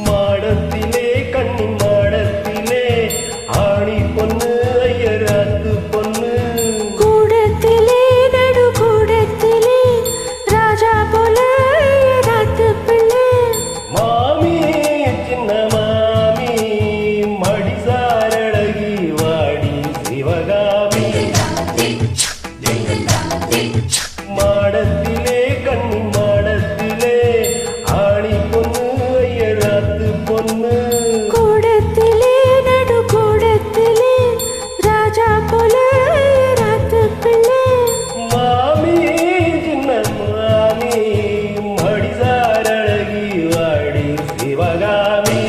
மாடத்திலே கண்ணி மாடத்திலே ஆணி பொண்ணு ஐயராத்து பொண்ணு கூடத்திலே நடு கூடத்திலே ராஜா போல ஐயராத்து பிள்ளை மாமி சின்ன மாமி மடிசாரழகி வாடி சிவகாமி மாடத்திலே கண்ணி மாடத்திலே ஆணி பொண்ணு ஐயராத்து பொண்ணு கூடத்திலே நடு கூடத்திலே ராஜா போல ஐயராத்து பிள்ளை மாமி சின்ன மாமி மடிசாரழகி வாடி சிவகாமி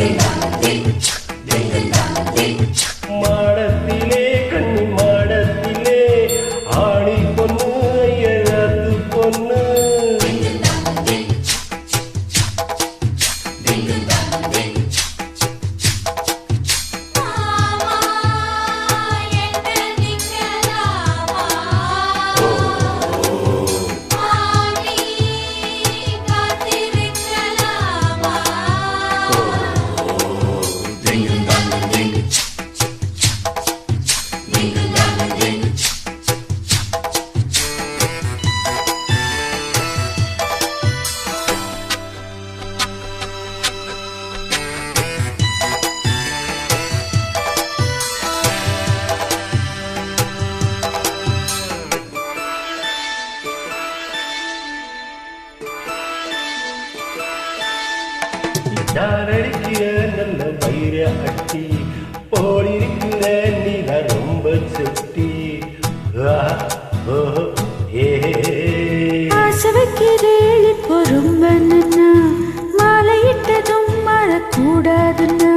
மாடத்திலே கண்ணி மாடத்திலே ஆணி பொண்ணு ஐயராத்து பொண்ணு யாரடிக்கிற நல்ல வைர அட்டி போலிருக்கிற நீல ரொம்ப செட்டி ஆசை வைக்கிறேள் இப்போ ரொம்ப நன்னா மாலையிட்டதும் மறக்கூடாதுன்னா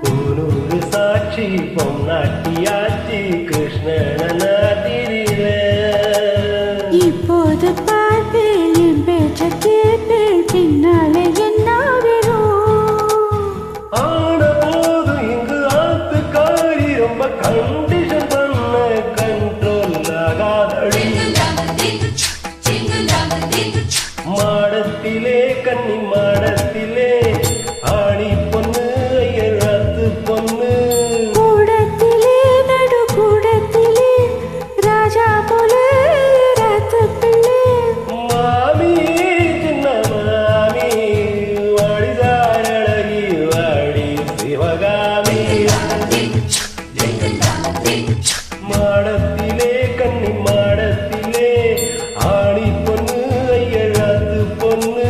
பூனூறு சாட்சி பொன்னாட்டியாச்சி கிருஷ்ணன திரிர இப்போது பார்ப்பேன் என் பேச்ச கேட்பேன் பின்னாலே என்ன வரும் ஆன போது இங்கு ஆத்துக்காரி ரொம்ப கண்டிஷன் பண்ண கண்ட்ரோல் ஆகாதடி மாடத்திலே கன்னி மாடத்திலே ஆணி பொண்ணு ஐயராத்து பொண்ணு கூடத்திலே நடு கூடத்திலே ராஜா போல ஐயராத்து பிள்ளை மாமி சின்ன மாமி வாடிதாரழகி வாடி சிவகாமி மாடத்திலே கன்னி மாடத்திலே ஆணி பொண்ணு ஐயராத்து பொண்ணு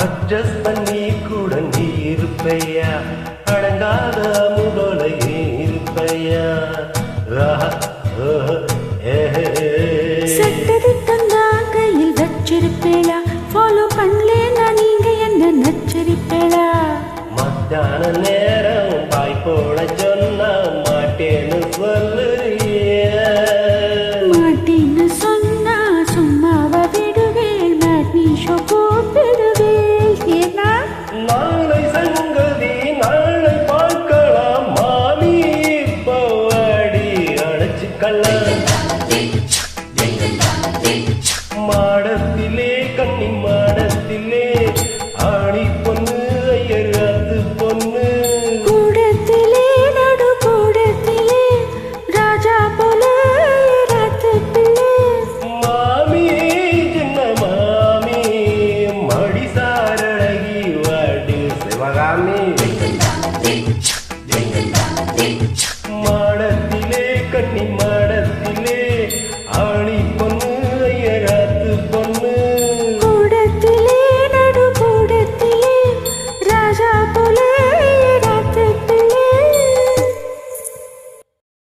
அட்ஜஸ்ட் பண்ணி கூட நீ இருப்பையா அடங்காத முதலை இருப்பையா சட்டதிட்டம் தான் கையில் வச்சிருப்பேளா ஃபாலோ பண்ணலேன்னா நீங்க என்ன நச்சரிப்பேளா மத்தியான நேரம் பாய் போட சொன்னா மாட்டேன்னு சொல்லுறிய மாட்டின்னு சொன்னா சும்மாவா விடுவேன் மேட்னி ஷோ போட்டுடுவேன் ஏன்னா நாளை சங்கதி நாளை பார்க்கலாம் மாமி பவாடி அழைச்சுக்கலாம்